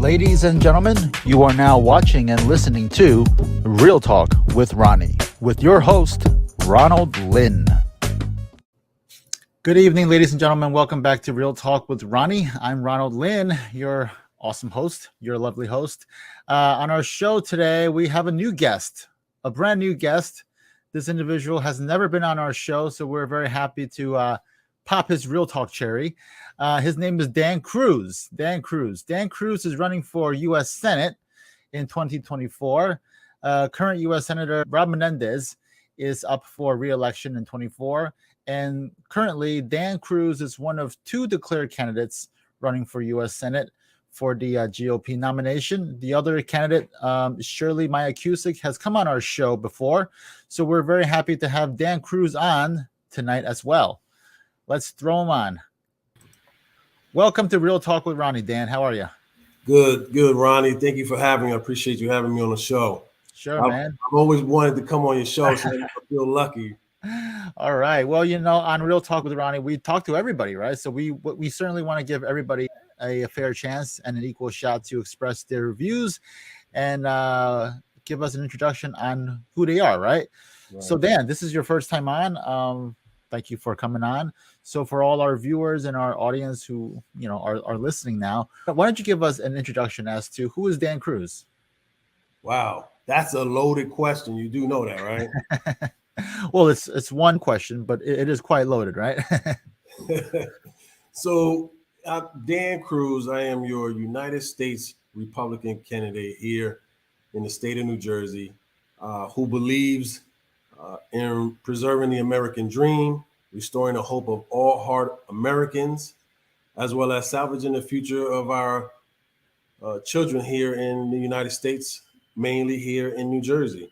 Ladies and gentlemen, you are now watching and listening to Real Talk with Ronnie, with your host, Ronald Lynn. Good evening, ladies and gentlemen. Welcome back to Real Talk with Ronnie. I'm Ronald Lynn, your awesome host, your lovely host. On our show today, we have a new guest, a brand new guest. This individual has never been on our show, so we're very happy to pop his Real Talk cherry. His name is Dan Cruz. Dan Cruz is running for U.S. Senate in 2024. Current U.S. Senator Rob Menendez is up for re-election in 24. And currently, Dan Cruz is one of two declared candidates running for U.S. Senate for the GOP nomination. The other candidate, Shirley Maya Cusick, has come on our show before. So we're very happy to have Dan Cruz on tonight as well. Let's throw him on. Welcome to Real Talk with Ronnie, Dan. How are you? Good, Ronnie. Thank you for having me. I appreciate you having me on the show. Sure, man. I've always wanted to come on your show, so I feel lucky. All right. Well, you know, on Real Talk with Ronnie, we talk to everybody, right? So we certainly want to give everybody a fair chance and an equal shot to express their views and give us an introduction on who they are, right? So, Dan, this is your first time on. Thank you for coming on. So for all our viewers and our audience who, you know, are listening now, why don't you give us an introduction as to who is Dan Cruz? Wow, that's a loaded question. You do know that, right? Well, it's one question, but it is quite loaded, right? So, Dan Cruz, I am your United States Republican candidate here in the state of New Jersey, who believes in preserving the American dream, restoring the hope of all hard Americans, as well as salvaging the future of our children here in the United States, mainly here in New Jersey.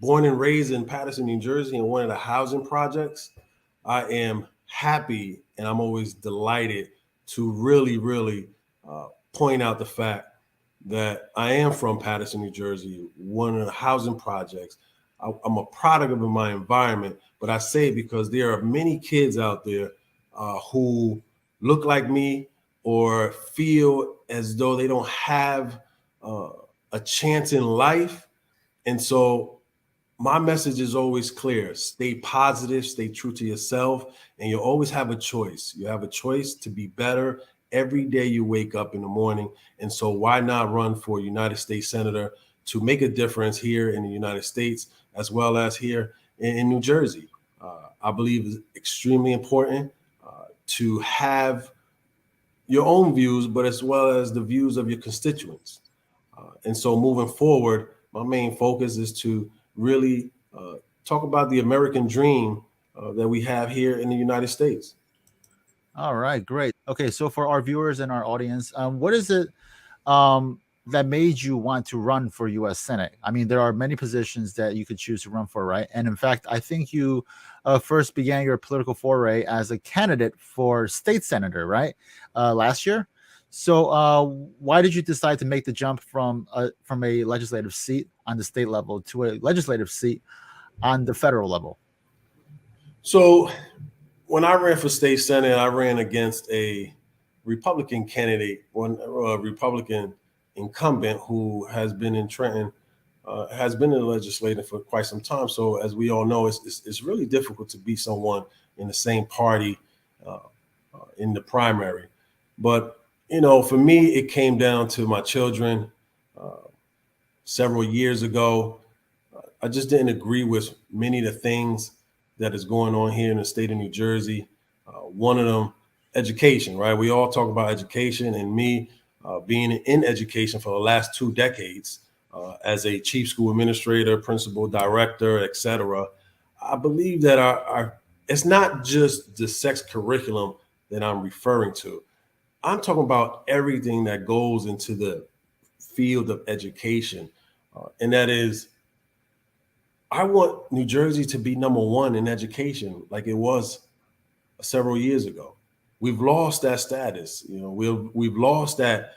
Born and raised in Paterson, New Jersey, in one of the housing projects, I am happy and I'm always delighted to really point out the fact that I am from Paterson, New Jersey, one of the housing projects. I'm a product of my environment, but I say it because there are many kids out there who look like me or feel as though they don't have a chance in life. And so my message is always clear. Stay positive, stay true to yourself, and you'll always have a choice. You have a choice to be better every day you wake up in the morning. And so why not run for United States Senator to make a difference here in the United States, as well as here in New Jersey? I believe it's extremely important to have your own views, but as well as the views of your constituents. And so moving forward, my main focus is to really talk about the American dream that we have here in the United States. All right, great. Okay, so for our viewers and our audience, what is it that made you want to run for U.S. Senate? I mean, there are many positions that you could choose to run for, right? And in fact, I think you first began your political foray as a candidate for state senator, right? Last year. So why did you decide to make the jump from a legislative seat on the state level to a legislative seat on the federal level? So when I ran for state senate, I ran against a Republican candidate, a Republican incumbent who has been in Trenton, has been in the legislature for quite some time. So as we all know, it's really difficult to beat someone in the same party in the primary. But, you know, for me, it came down to my children several years ago. I just didn't agree with many of the things that is going on here in the state of New Jersey. One of them, education, right? We all talk about education, and me being in education for the last 2 decades as a chief school administrator, principal, director, etc. I believe that it's not just the sex curriculum that I'm referring to. I'm talking about everything that goes into the field of education. And that is, I want New Jersey to be number one in education like it was several years ago. We've lost that status. You know, we've lost that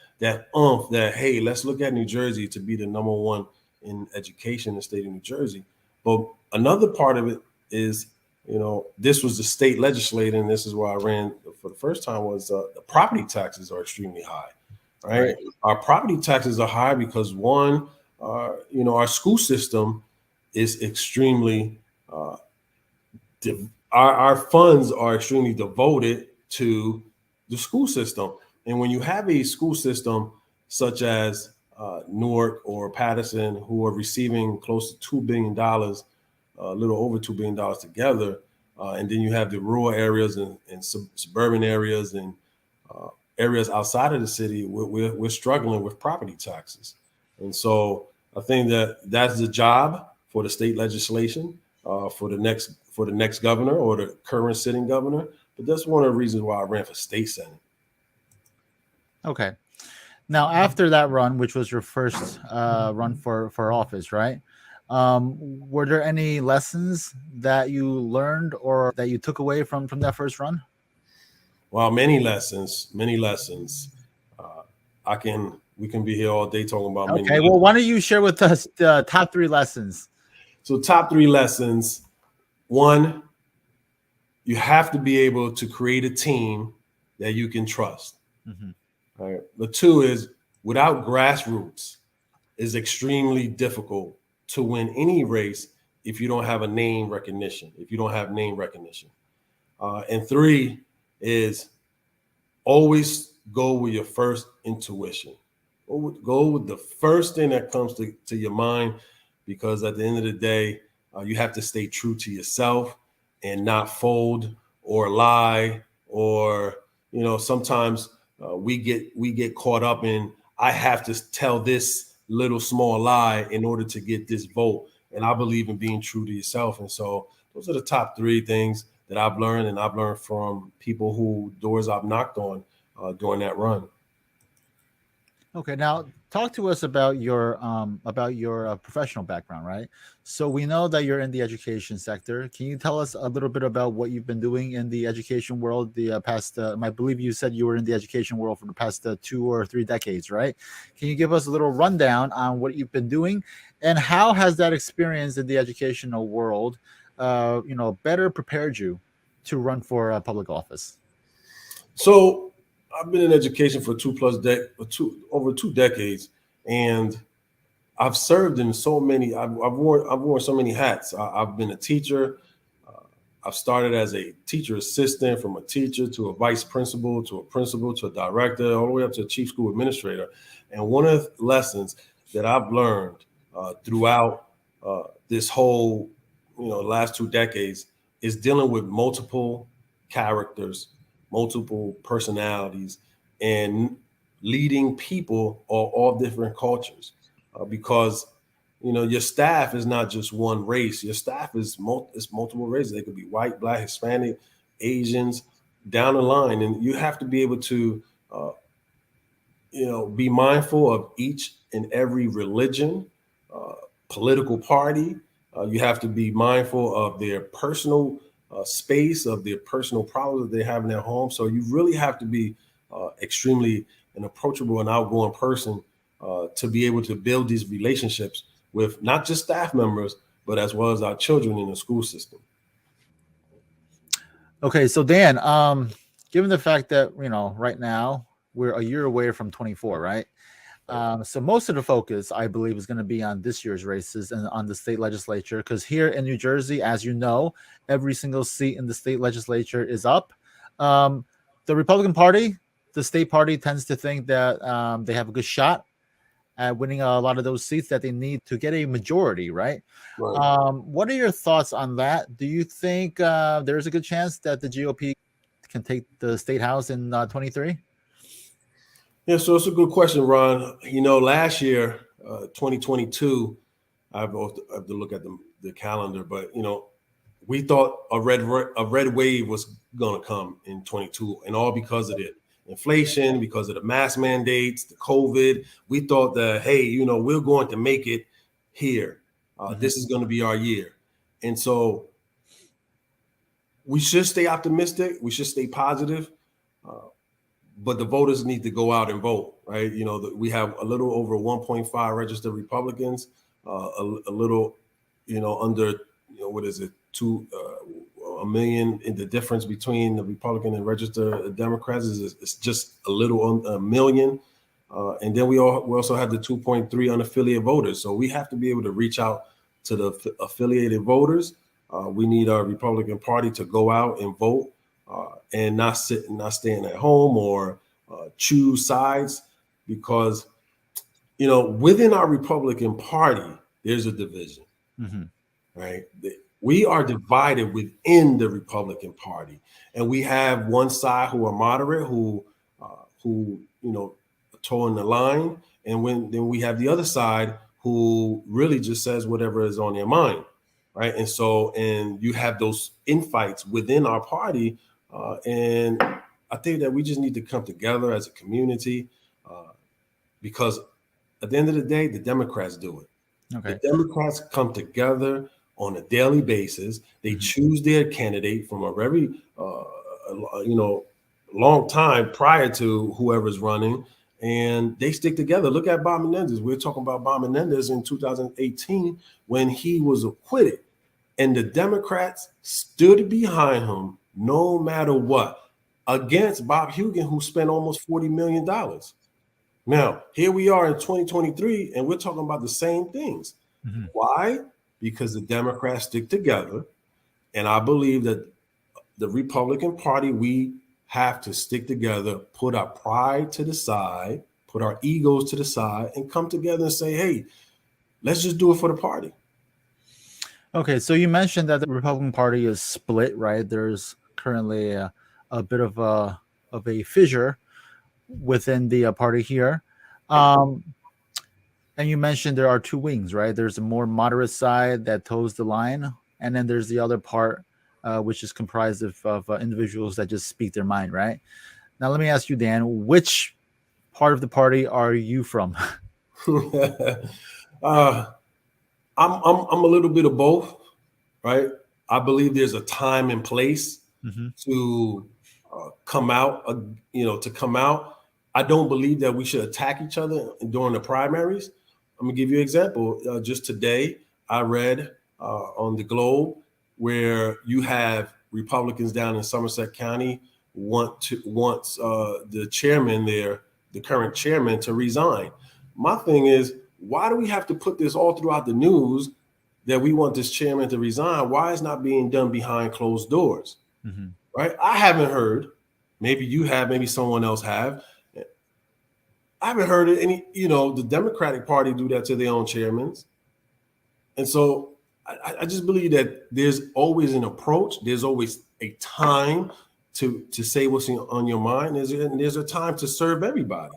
oomph that, hey, let's look at New Jersey to be the number one in education in the state of New Jersey. But another part of it is, you know, this was the state legislature, and this is where I ran for the first time, was the property taxes are extremely high. right? Our property taxes are high because one, our school system is extremely our funds are extremely devoted to the school system. And when you have a school system such as Newark or Patterson, who are receiving close to $2 billion, a little over $2 billion together, and then you have the rural areas and suburban areas and areas outside of the city, we're struggling with property taxes. And so I think that's the job for the state legislation, for the next governor or the current sitting governor. But that's one of the reasons why I ran for state senate. Okay. Now, after that run, which was your first run for office, right? Were there any lessons that you learned or that you took away from that first run? Well, many lessons, many lessons. We can be here all day talking about many. Okay, well, why don't you share with us the top 3 lessons? So, top 3 lessons. One, you have to be able to create a team that you can trust. Mm-hmm. All right. The 2 is, without grassroots, is extremely difficult to win any race if you don't have a name recognition, if you don't have name recognition. And 3 is always go with your first intuition. Go with the first thing that comes to your mind, because at the end of the day, you have to stay true to yourself and not fold or lie. Or, sometimes we get caught up in, I have to tell this little small lie in order to get this vote. And I believe in being true to yourself. And so those are the top 3 things that I've learned, and I've learned from people who doors I've knocked on during that run. Okay, now talk to us about your professional background, right? So we know that you're in the education sector. Can you tell us a little bit about what you've been doing in the education world the past? I believe you said you were in the education world for the past 2 or 3 decades, right? Can you give us a little rundown on what you've been doing, and how has that experience in the educational world, better prepared you to run for public office? So I've been in education for over 2 decades, and I've served in so many. I've worn so many hats. I've been a teacher. I've started as a teacher assistant, from a teacher to a vice principal to a principal to a director, all the way up to a chief school administrator. And one of the lessons that I've learned throughout this whole, last 2 decades is dealing with multiple characters, multiple personalities, and leading people of all different cultures, because your staff is not just one race. Your staff is multiple races. They could be white, black, Hispanic, Asians, down the line, and you have to be able to be mindful of each and every religion, political party. You have to be mindful of their personal space, of their personal problems that they have in their home. So you really have to be extremely an approachable and outgoing person to be able to build these relationships with not just staff members, but as well as our children in the school system. Okay, so Dan, given the fact that right now we're a year away from 24, right? So most of the focus, I believe, is going to be on this year's races and on the state legislature, because here in New Jersey, as you know, every single seat in the state legislature is up. The Republican Party, the state party, tends to think that they have a good shot at winning a lot of those seats that they need to get a majority, right? What are your thoughts on that? Do you think there's a good chance that the GOP can take the state house in 23? Yeah, so it's a good question, Ron. Last year, 2022, I have to look at the calendar, but we thought a red wave was going to come in 22, and all because of the inflation, because of the mask mandates, the COVID. We thought that, hey, we're going to make it here. This is going to be our year, and so we should stay optimistic. We should stay positive. But the voters need to go out and vote, right? We have a little over 1.5 registered Republicans, a little, under, what is it, 1 million. In the difference between the Republican and registered Democrats is just a little under 1 million. And then we also have the 2.3 unaffiliated voters. So we have to be able to reach out to the affiliated voters. We need our Republican Party to go out and vote and not staying at home or choose sides, because within our Republican Party there's a division, right? We are divided within the Republican Party, and we have one side who are moderate, who towing the line, and then we have the other side who really just says whatever is on their mind, right? And you have those infights within our party, and I think that we just need to come together as a community, because at the end of the day, the Democrats do it. Okay. The Democrats come together on a daily basis. They choose their candidate from a very long time prior to whoever's running, and they stick together. Look at Bob Menendez. We were talking about Bob Menendez in 2018 when he was acquitted, and the Democrats stood behind him no matter what, against Bob Hugin, who spent almost $40 million. Now, here we are in 2023, and we're talking about the same things. Why? Because the Democrats stick together, and I believe that the Republican Party, we have to stick together, put our pride to the side, put our egos to the side, and come together and say, hey, let's just do it for the party. Okay, so you mentioned that the Republican Party is split, right? There's currently a bit of a fissure within the party here. And you mentioned there are two wings, right? There's a more moderate side that toes the line, and then there's the other part, which is comprised of individuals that just speak their mind, right? Now, let me ask you, Dan, which part of the party are you from? I'm a little bit of both, right? I believe there's a time and place to come out, to come out. I don't believe that we should attack each other during the primaries. I'm gonna give you an example. Just today, I read on the Globe where you have Republicans down in Somerset County wants the chairman there, the current chairman, to resign. My thing is, why do we have to put this all throughout the news that we want this chairman to resign? Why is not being done behind closed doors? Right? I haven't heard. Maybe you have. Maybe someone else have. I haven't heard any. The Democratic Party do that to their own chairmen, and so I just believe that there's always an approach. There's always a time to say what's on your mind. There's a time to serve everybody.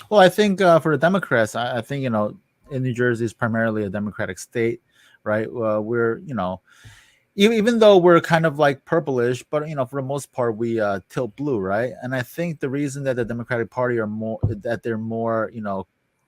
Well, I think for the Democrats, I think in New Jersey is primarily a Democratic state, right? We're even though we're kind of like purplish, but for the most part we tilt blue, right? And I think the reason that the Democratic Party they're more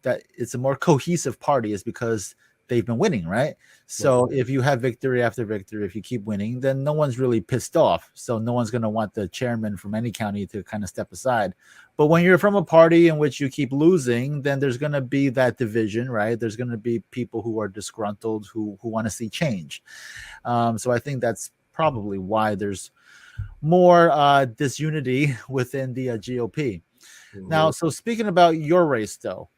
that it's a more cohesive party is because they've been winning, right? So if you have victory after victory, if you keep winning, then no one's really pissed off. So no one's going to want the chairman from any county to kind of step aside. But when you're from a party in which you keep losing, then there's going to be that division, right? There's going to be people who are disgruntled, who want to see change. So I think that's probably why there's more disunity within the GOP. Now, so speaking about your race, though,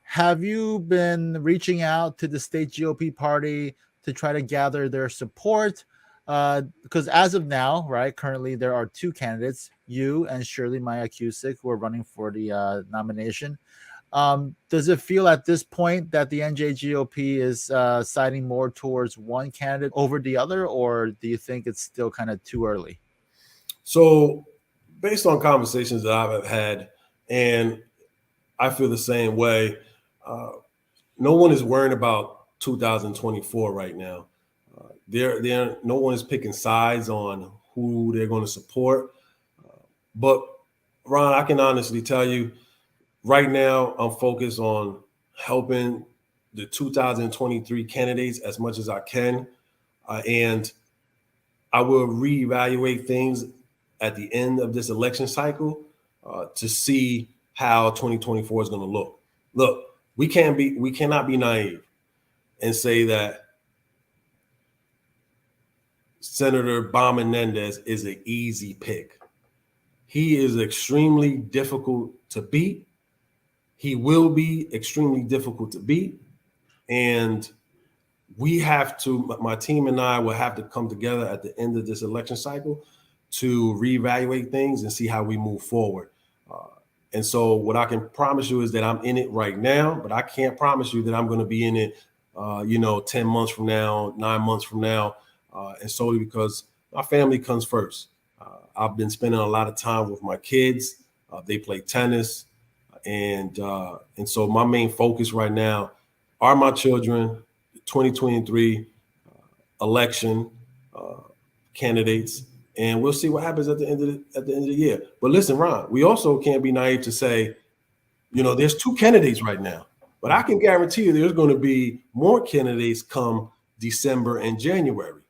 have you been reaching out to the state GOP party to try to gather their support? Because as of now, right, currently there are two candidates, you and Shirley Maya Cusick, who are running for the nomination. Does it feel at this point that the NJGOP is siding more towards one candidate over the other, or do you think it's still kind of too early? So, based on conversations that I've had, and I feel the same way, no one is worrying about 2024 right now. No one is picking sides on who they're going to support. But Ron, I can honestly tell you, right now I'm focused on helping the 2023 candidates as much as I can, and I will reevaluate things at the end of this election cycle to see how 2024 is going to look. Look, we cannot be naive and say that Senator Bob Menendez is an easy pick. He is extremely difficult to beat. He will be extremely difficult to beat. And we have to, my team and I will have to come together at the end of this election cycle to reevaluate things and see how we move forward. And so what I can promise you is that I'm in it right now, but I can't promise you that I'm going to be in it, 10 months from now, 9 months from now, and solely because my family comes first. I've been spending a lot of time with my kids. They play tennis, and so my main focus right now are my children, 2023 election candidates, and we'll see what happens at the end of the year. But listen, Ron, we also can't be naive to say, there's two candidates right now, but I can guarantee you there's going to be more candidates come December and January.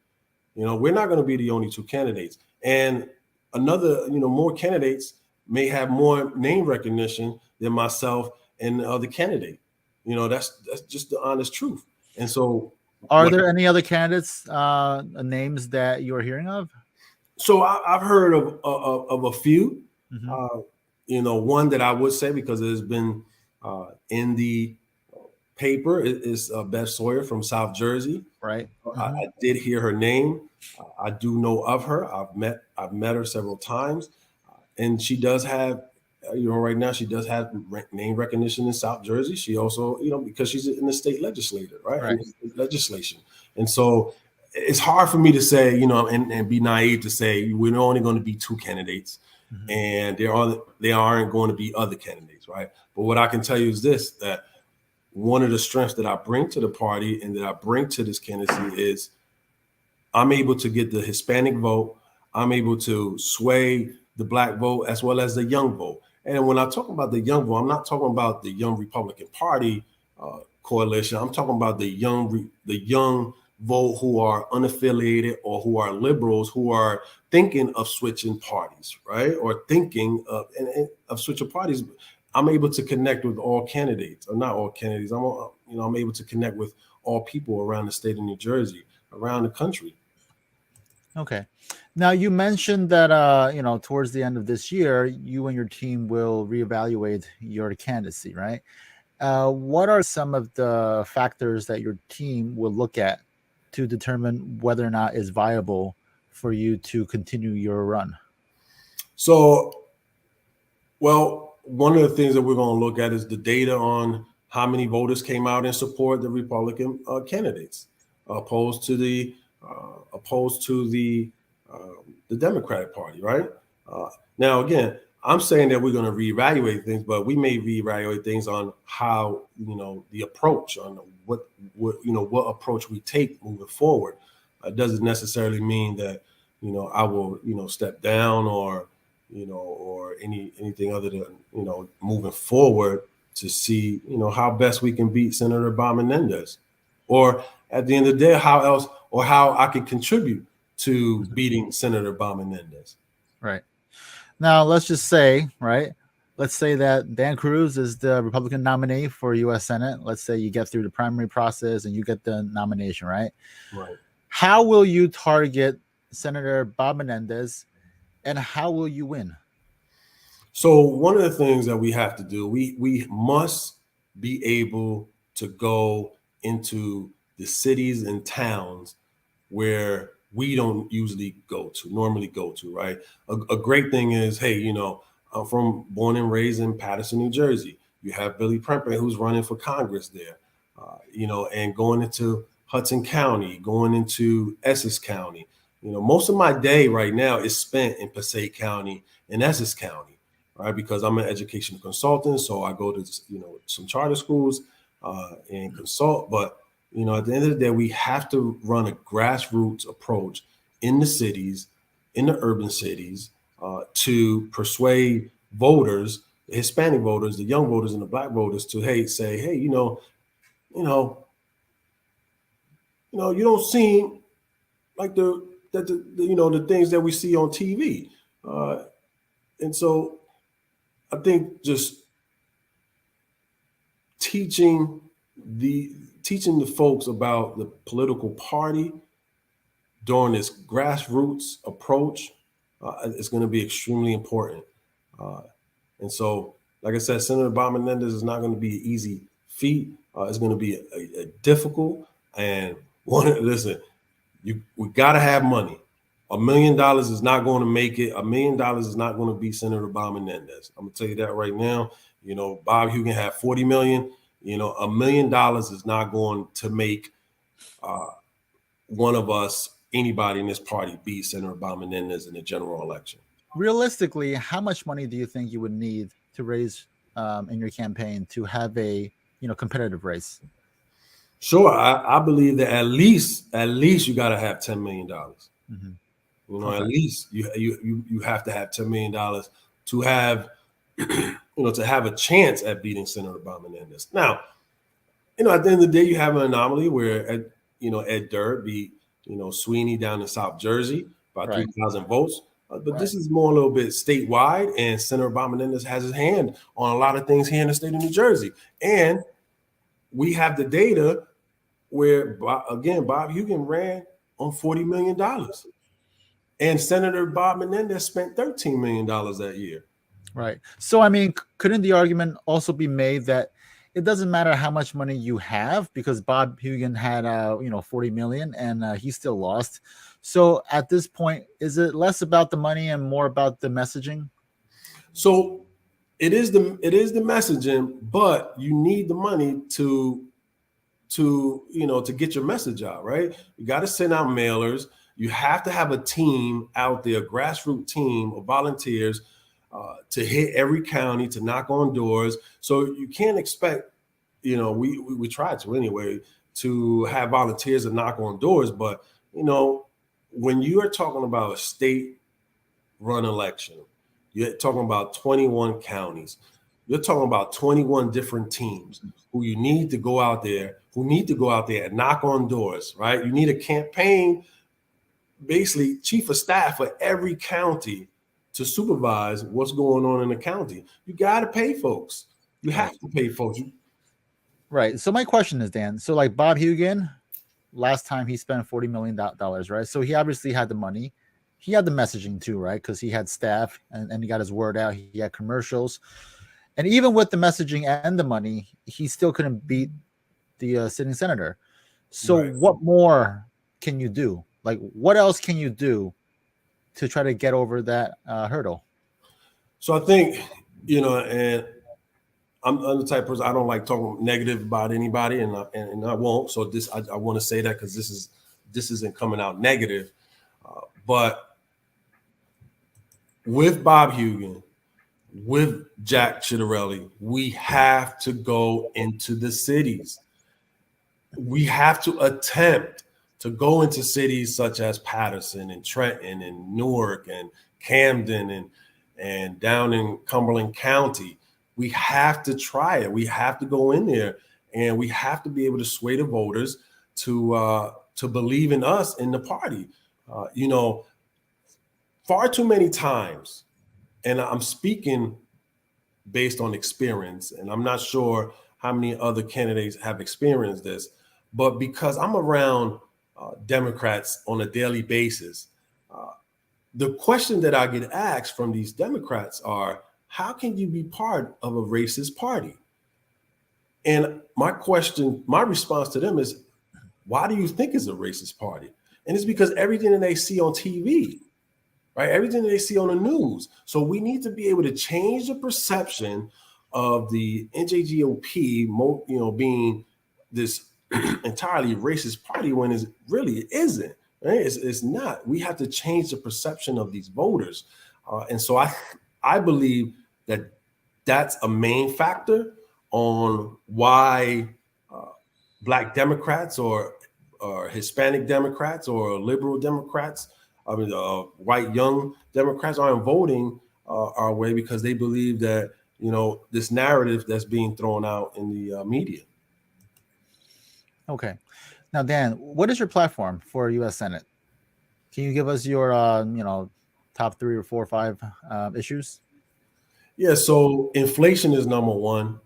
We're not going to be the only two candidates, and another, more candidates may have more name recognition than myself and the other candidate. That's just the honest truth. And so, are there any other candidates, names that you're hearing of? So I've heard of a few. One that I would say, because it has been in the paper, is Beth Sawyer from South Jersey. Right. I did hear her name. I do know of her. I've met her several times, and she does have, right now she does have name recognition in South Jersey. She also, because she's in the state legislature, right? In the state legislation, and so it's hard for me to say, and be naive to say we're only going to be two candidates, and there aren't going to be other candidates, right? But what I can tell you is this: that one of the strengths that I bring to the party and that I bring to this candidacy is I'm able to get the Hispanic vote. I'm able to sway the Black vote as well as the young vote. And when I talk about the young vote, I'm not talking about the young Republican Party coalition. I'm talking about the young vote who are unaffiliated or who are liberals, who are thinking of switching parties, right? Or thinking of switching parties. I'm able to connect with all candidates, or not all candidates. I'm able to connect with all people around the state of New Jersey, around the country. Okay. Now, you mentioned that, towards the end of this year, you and your team will reevaluate your candidacy, right? What are some of the factors that your team will look at to determine whether or not it's viable for you to continue your run? So, well, one of the things that we're going to look at is the data on how many voters came out and support the Republican candidates, opposed to the Democratic Party, right? Now, again, I'm saying that we're going to reevaluate things, but we may reevaluate things on how, the approach, on what approach we take moving forward. It doesn't necessarily mean that, I will, step down or anything other than, moving forward to see, how best we can beat Senator Bob Menendez, or at the end of the day, how I can contribute to beating Senator Bob Menendez. Right. Now, let's just say, let's say that Dan Cruz is the Republican nominee for U.S. Senate. Let's say you get through the primary process and you get the nomination, right? Right. How will you target Senator Bob Menendez, and how will you win? So one of the things that we have to do, we must be able to go into the cities and towns where we don't normally go to, right? A great thing is, hey, I'm born and raised in Paterson, New Jersey. You have Billy Prempeh, who's running for Congress there, and going into Hudson County, going into Essex County. Most of my day right now is spent in Passaic County and Essex County, right? Because I'm an educational consultant, so I go to some charter schools and consult. But at the end of the day, we have to run a grassroots approach in the cities, in the urban cities, to persuade voters, the Hispanic voters, the young voters, and the Black voters to say, hey, you don't seem like the things that we see on TV, and so I think just teaching the folks about the political party during this grassroots approach is going to be extremely important. And so, like I said, Senator Bob Menendez is not going to be an easy feat. It's going to be a difficult and listen, we got to have money. $1 million is not going to make it. $1 million is not going to beat Senator Bob Menendez. I'm going to tell you that right now. Bob Hugan had 40 million. $1 million is not going to make one of us, anybody in this party, beat Senator Bob Menendez in the general election. Realistically, how much money do you think you would need to raise in your campaign to have a competitive race? Sure, I believe that at least you got to have $10 million. Mm-hmm. At least you have to have $10 million to have to have a chance at beating Senator Bob Menendez. Now, at the end of the day, you have an anomaly where Ed Durr beat Sweeney down in South Jersey by 3,000 votes. But this is more a little bit statewide, and Senator Bob Menendez has his hand on a lot of things here in the state of New Jersey. And we have the data where, again, Bob Hugan ran on $40 million. And Senator Bob Menendez spent $13 million that year. Right. So, I mean, couldn't the argument also be made that it doesn't matter how much money you have, because Bob Hugan had, 40 million and he still lost. So at this point, is it less about the money and more about the messaging? So it is the messaging, but you need the money to get your message out, right? You got to send out mailers. You have to have a team out there, a grassroots team of volunteers to hit every county, to knock on doors. So you can't expect, we try to anyway, to have volunteers to knock on doors. But, when you are talking about a state-run election, you're talking about 21 counties. You're talking about 21 different teams who need to go out there and knock on doors, right? You need a campaign, basically chief of staff for every county to supervise what's going on in the county. You got to pay folks. You have to pay folks. Right. So my question is, Dan, so like Bob Hugan, last time he spent $40 million, right? So he obviously had the money. He had the messaging too, right? Because he had staff and he got his word out. He had commercials. And even with the messaging and the money, he still couldn't beat the sitting senator. So what more can you do? Like, what else can you do to try to get over that hurdle? So I think, and I'm the type of person, I don't like talking negative about anybody, and I won't. So I want to say that because this isn't coming out negative. But with Bob Hugan, with Jack Ciattarelli, we have to go into the cities. We have to attempt to go into cities such as Patterson and Trenton and Newark and Camden and down in Cumberland County. We have to try it. We have to go in there, and we have to be able to sway the voters to believe in us, in the party. Far too many times, and I'm speaking based on experience, and I'm not sure how many other candidates have experienced this, but because I'm around Democrats on a daily basis, the question that I get asked from these Democrats are, how can you be part of a racist party? And my response to them is, why do you think it's a racist party? And it's because everything that they see on TV, right? Everything that they see on the news. So we need to be able to change the perception of the NJGOP, being this entirely racist party when it really isn't. Right? It's not. We have to change the perception of these voters. And so I believe that that's a main factor on why Black Democrats or Hispanic Democrats or liberal Democrats, white young Democrats aren't voting our way, because they believe that, this narrative that's being thrown out in the media. Okay. Now, Dan, what is your platform for U.S. Senate? Can you give us your, top 3 or 4 or 5 issues? Yeah, so inflation is number one.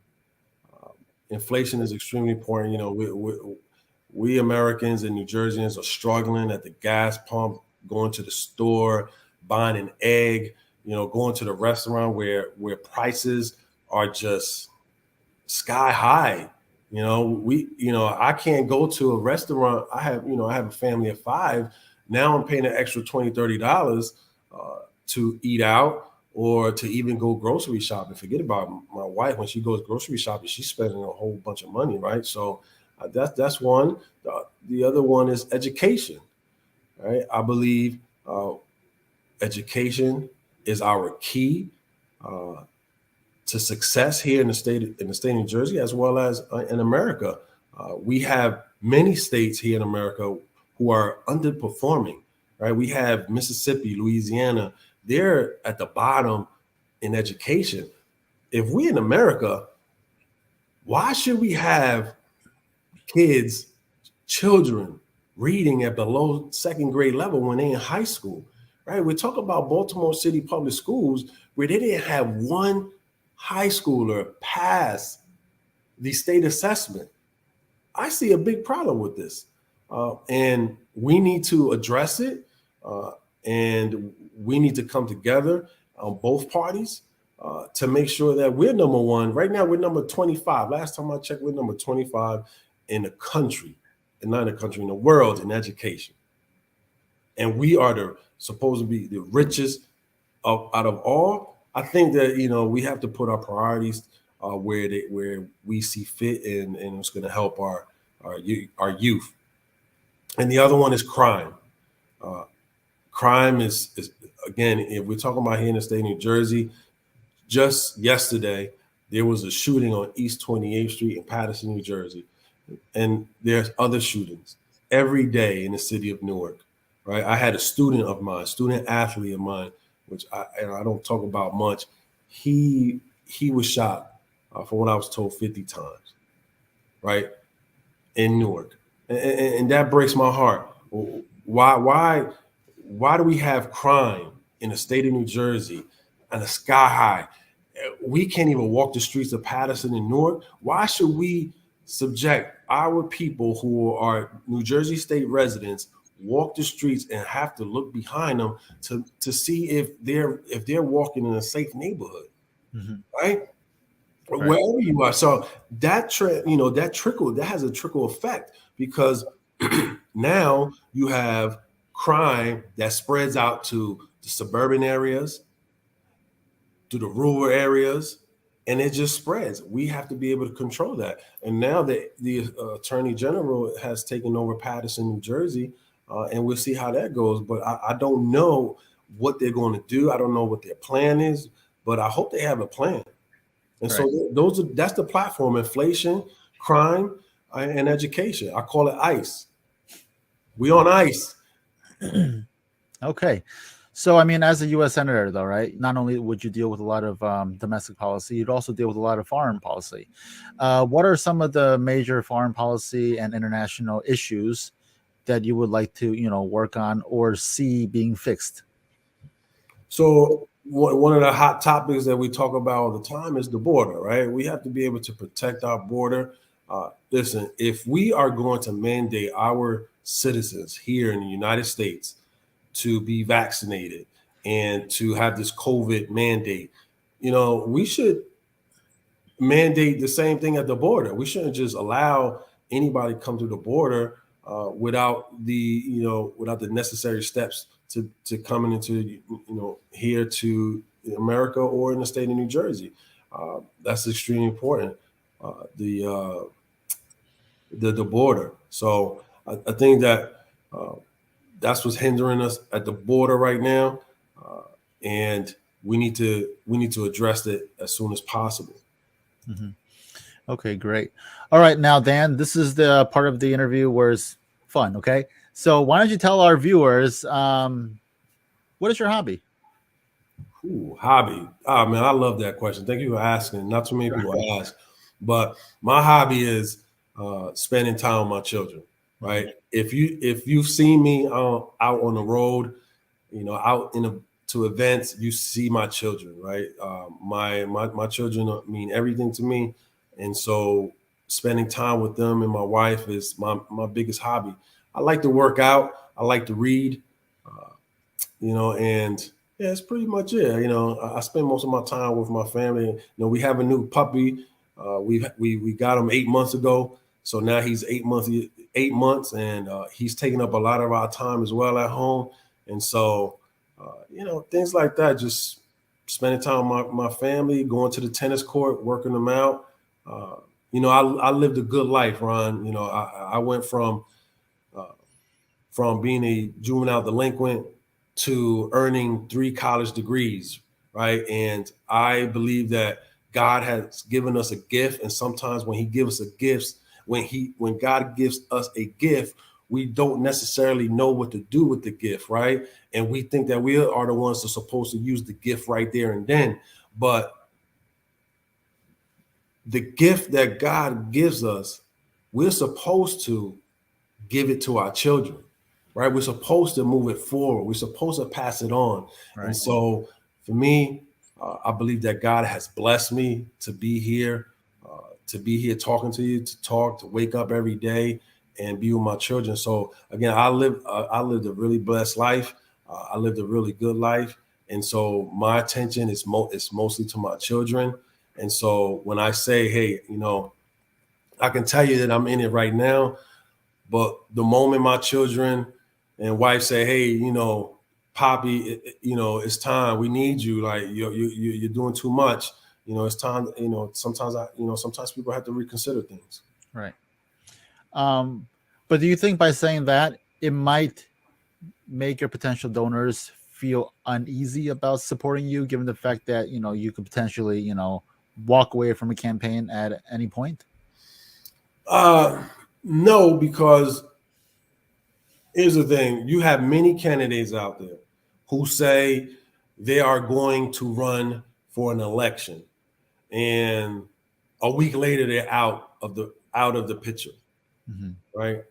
Inflation is extremely important. We Americans and New Jerseyans are struggling at the gas pump, going to the store, buying an egg. going to the restaurant where prices are just sky high. I can't go to a restaurant. I have a family of 5. Now I'm paying an extra $20-$30 to eat out or to even go grocery shopping. Forget about my wife. When she goes grocery shopping, she's spending a whole bunch of money, right? So that's one. The other one is education, right? I believe education is our key to success here in the state of New Jersey, as well as in America. We have many states here in America who are underperforming, right? We have Mississippi, Louisiana. They're at the bottom in education. If we in America, why should we have children reading at below second grade level when they're in high school, right? We talk about Baltimore City Public Schools where they didn't have one high schooler pass the state assessment. I see a big problem with this. And we need to address it. And we need to come together on both parties to make sure that we're number one. Right now, we're number 25. Last time I checked, we're number 25 in the country, and not in the country, in the world in education. And we are supposed to be the richest out of all. I think that, we have to put our priorities where we see fit, and it's going to help our youth. And the other one is crime. Crime is again, if we're talking about here in the state of New Jersey, just yesterday, there was a shooting on East 28th Street in Paterson, New Jersey. And there's other shootings every day in the city of Newark, right? I had a student athlete of mine, which I don't talk about much. He was shot, from what I was told, 50 times, right, in Newark, and that breaks my heart. Why do we have crime in the state of New Jersey and a sky high? We can't even walk the streets of Paterson and Newark. Why should we subject our people who are New Jersey state residents walk the streets and have to look behind them to see if they're walking in a safe neighborhood, right? Wherever you are. So that that has a trickle effect, because now you have crime that spreads out to the suburban areas, to the rural areas, and it just spreads. We have to be able to control that. And now that the Attorney General has taken over Paterson, New Jersey, and we'll see how that goes. But I don't know what they're going to do. I don't know what their plan is, but I hope they have a plan. And so that's the platform: inflation, crime, and education. I call it ICE. We on ICE. Okay. So, I mean, as a U.S. Senator, though, right, not only would you deal with a lot of domestic policy, you'd also deal with a lot of foreign policy. What are some of the major foreign policy and international issues that you would like to, work on or see being fixed? So one of the hot topics that we talk about all the time is the border, right? We have to be able to protect our border. Listen, if we are going to mandate our citizens here in the United States to be vaccinated and to have this COVID mandate, we should mandate the same thing at the border. We shouldn't just allow anybody to come through the border without the necessary steps to coming into, here to America or in the state of New Jersey. That's extremely important. The border. So I think that that's what's hindering us at the border right now, and we need to address it as soon as possible. Mm-hmm. Okay, great. All right, now Dan, this is the part of the interview where it's fun. Okay, so why don't you tell our viewers what is your hobby? Ooh, hobby. Oh man, I love that question. Thank you for asking. Not too many people ask, but my hobby is spending time with my children. Right. If you've seen me out on the road, out to events, you see my children. Right. My children mean everything to me, and so spending time with them and my wife is my biggest hobby. I like to work out. I like to read. And Yeah, it's pretty much it. I spend most of my time with my family. We have a new puppy. We got him 8 months ago, so now he's 8 months. 8 months, and he's taking up a lot of our time as well at home. And so, things like that. Just spending time with my family, going to the tennis court, working them out. Uh, I lived a good life, Ron. I went uh, from being a juvenile delinquent to earning 3 college degrees, right? And I believe that God has given us a gift, and sometimes when He gives us a gift, when God gives us a gift, we don't necessarily know what to do with the gift, right? And we think that we are the ones that are supposed to use the gift right there and then. But the gift that God gives us, we're supposed to give it to our children, right? We're supposed to move it forward. We're supposed to pass it on. And Right. so for me, I believe that God has blessed me to be here talking to you, to wake up every day and be with my children. So again, I lived a really blessed life. I lived a really good life. And so my attention is mostly to my children. And so when I say, hey, I can tell you that I'm in it right now, but the moment my children and wife say, "Hey, Poppy, it's time. We need you. Like you're doing too much. It's time." Sometimes people have to reconsider things. Right. Um, but do you think by saying that it might make your potential donors feel uneasy about supporting you, given the fact that you could potentially walk away from a campaign at any point? Uh, no, because here's the thing: you have many candidates out there who say they are going to run for an election, and a week later they're out of the picture, Mm-hmm. right?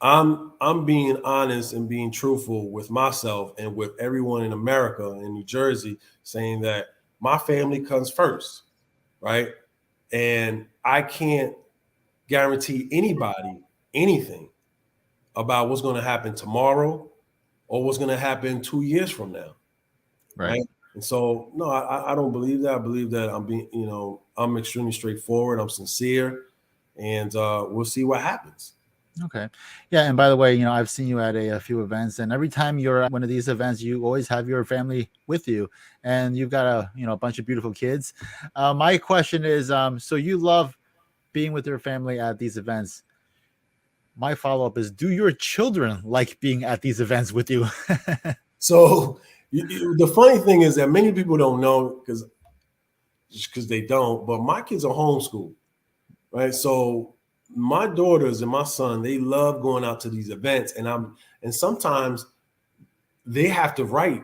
I'm being honest and being truthful with myself and with everyone in America in New Jersey, saying that my family comes first, right? And I can't guarantee anybody anything about what's going to happen tomorrow or what's going to happen 2 years from now, Right. right? And so, no, I don't believe that. I believe that I'm extremely straightforward. I'm sincere, and we'll see what happens. Okay. Yeah. And by the way, I've seen you at a few events, and every time you're at one of these events, you always have your family with you, and you've got a bunch of beautiful kids. My question is, so you love being with your family at these events. My follow up is, do your children like being at these events with you? So the funny thing is that many people don't know because they don't, but my kids are homeschooled, right? So my daughters and my son, they love going out to these events, and sometimes they have to write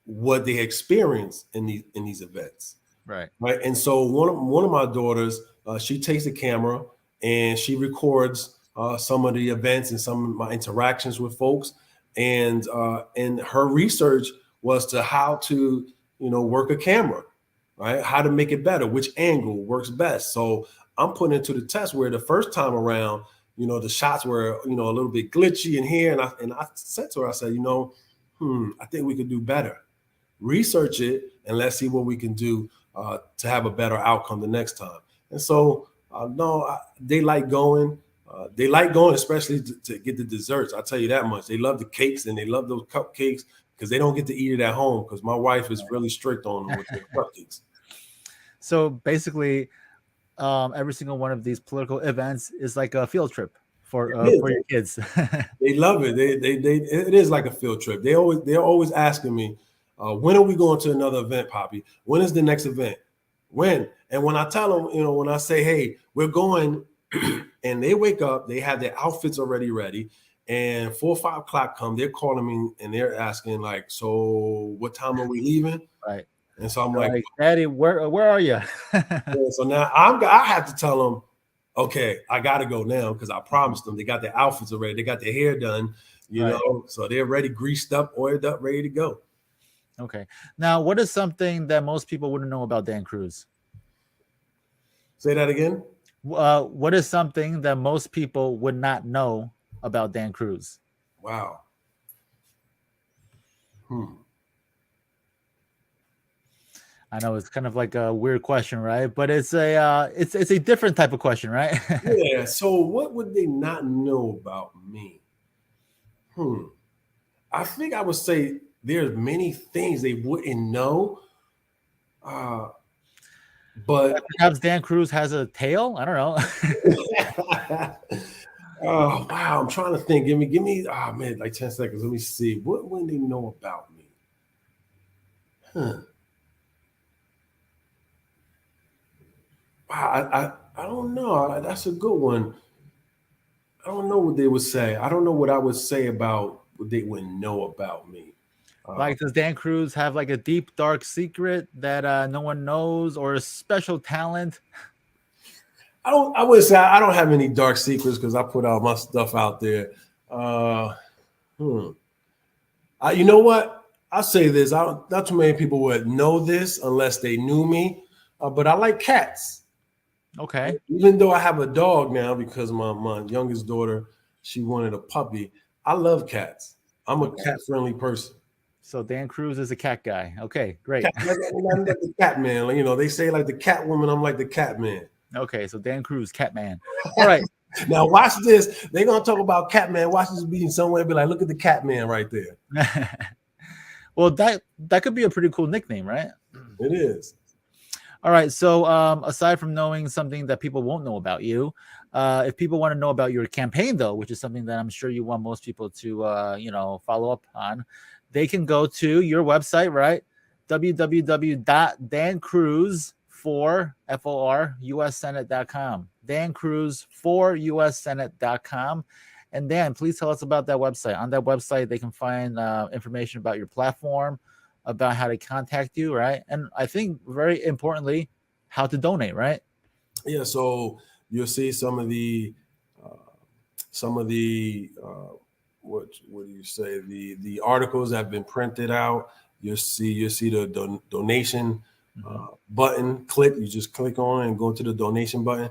what they experience in these events, Right. right? And so one of my daughters, she takes the camera and she records some of the events and some of my interactions with folks, and her research was to how to work a camera, right? How to make it better, which angle works best. So I'm putting it to the test where the first time around, the shots were a little bit glitchy in here, and I said to her, I said, I think we could do better. Research it and let's see what we can do to have a better outcome the next time. And so, no, they like going. They like going, especially to get the desserts. I'll tell you that much. They love the cakes and they love those cupcakes because they don't get to eat it at home because my wife is really strict on them with the cupcakes. So basically, every single one of these political events is like a field trip for your kids. They love it. It is like a field trip. They're always asking me, when are we going to another event, Poppy? When is the next event? When? And when I tell them, when I say, hey, we're going, and they wake up, they have their outfits already ready, and 4 or 5 o'clock come, they're calling me and they're asking like, so what time are we leaving? Right. And so I'm They're like, like, Daddy, where are you? yeah, so now I have to tell them, okay, I got to go now because I promised them. They got their outfits already. They got their hair done, Right. so they're ready, greased up, oiled up, ready to go. Okay. Now, what is something that most people wouldn't know about Dan Cruz? Say that again. What is something that most people would not know about Dan Cruz? Wow. Hmm. I know it's kind of like a weird question, right? But it's a different type of question, right? Yeah. So what would they not know about me? I think I would say there's many things they wouldn't know. But Perhaps Dan Cruz has a tail. I don't know. oh wow, I'm trying to think. Give me. Oh man, like 10 seconds. Let me see. What would they know about me? Wow, I don't know. That's a good one. I don't know what they would say. I don't know what I would say about what they wouldn't know about me. Like, does Dan Cruz have like a deep, dark secret that no one knows, or a special talent? I would say I don't have any dark secrets because I put all my stuff out there. You know what? I'll say this. Not too many people would know this unless they knew me. But I like cats. Okay. Even though I have a dog now because my youngest daughter, she wanted a puppy. I love cats. I'm a cat-friendly person. So Dan Cruz is a cat guy. Okay, great. I'm like the cat man. You know, they say like the cat woman. I'm like the cat man. Okay, so Dan Cruz, cat man. All right. Now watch this. They're gonna talk about cat man. Watch this being somewhere. Be like, look at the cat man right there. Well, that could be a pretty cool nickname, right? It is. All right. So aside from knowing something that people won't know about you, if people want to know about your campaign, though, which is something that I'm sure you want most people to follow up on, they can go to your website, right? www.dancruz4USSenate.com. dancruz4USSenate.com. And Dan, please tell us about that website. On that website, they can find information about your platform, about how to contact you, right? And I think very importantly, how to donate, right? Yeah. So you'll see some of the what do you say? The articles that have been printed out. You'll see the donation button. You just click on it and go to the donation button,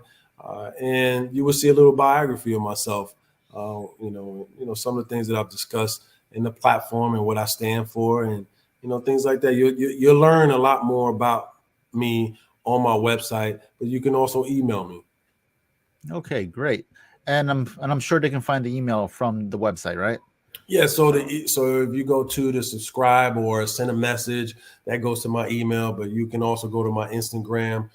and you will see a little biography of myself. Some of the things that I've discussed in the platform and what I stand for, and things like that. You'll learn a lot more about me on my website, but you can also email me. Okay, great. And I'm sure they can find the email from the website, right? Yeah. So if you go to subscribe or send a message, that goes to my email. But you can also go to my Instagram.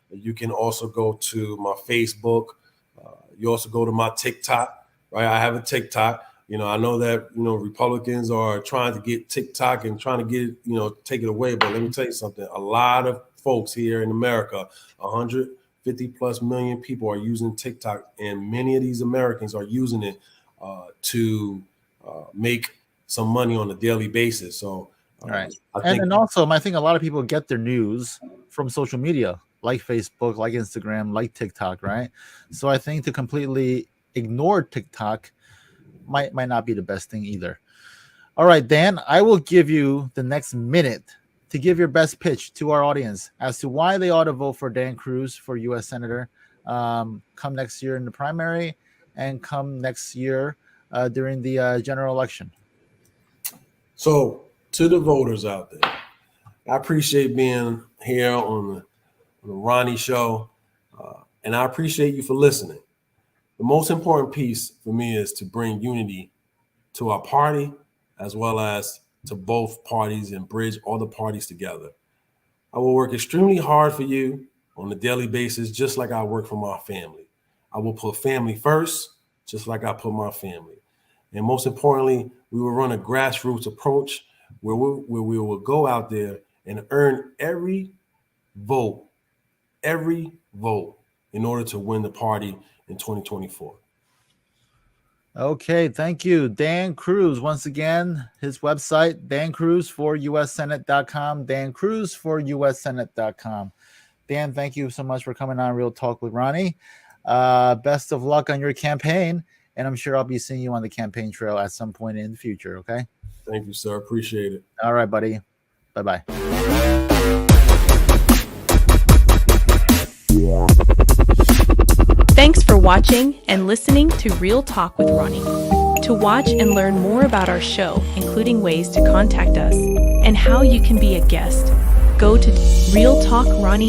You can also go to my Facebook. You also go to my TikTok. Right. I have a TikTok. I know that Republicans are trying to get TikTok and trying to get take it away. But let me tell you something. A lot of folks here in America, 150 plus million people are using TikTok, and many of these Americans are using it to make some money on a daily basis. So, right. I think a lot of people get their news from social media, like Facebook, like Instagram, like TikTok, right? So I think to completely ignore TikTok might not be the best thing either. All right, Dan, I will give you the next minute to give your best pitch to our audience as to why they ought to vote for Dan Cruz for U.S. Senator come next year in the primary and come next year during the general election. So to the voters out there, I appreciate being here on the Ronnie show, and I appreciate you for listening. The most important piece for me is to bring unity to our party as well as to both parties and bridge all the parties together. I will work extremely hard for you on a daily basis, just like I work for my family. I will put family first, just like I put my family. And most importantly, we will run a grassroots approach where we will go out there and earn every vote in order to win the party in 2024. Okay, thank you. Dan Cruz, once again, his website, dancruz4USSenate.com, dancruz4USSenate.com. Dan, thank you so much for coming on Real Talk with Ronnie. Best of luck on your campaign, and I'm sure I'll be seeing you on the campaign trail at some point in the future, okay? Thank you, sir. Appreciate it. All right, buddy. Bye-bye. Thanks for watching and listening to Real Talk with Ronnie. To watch and learn more about our show, including ways to contact us and how you can be a guest, go to realtalkronnie.com.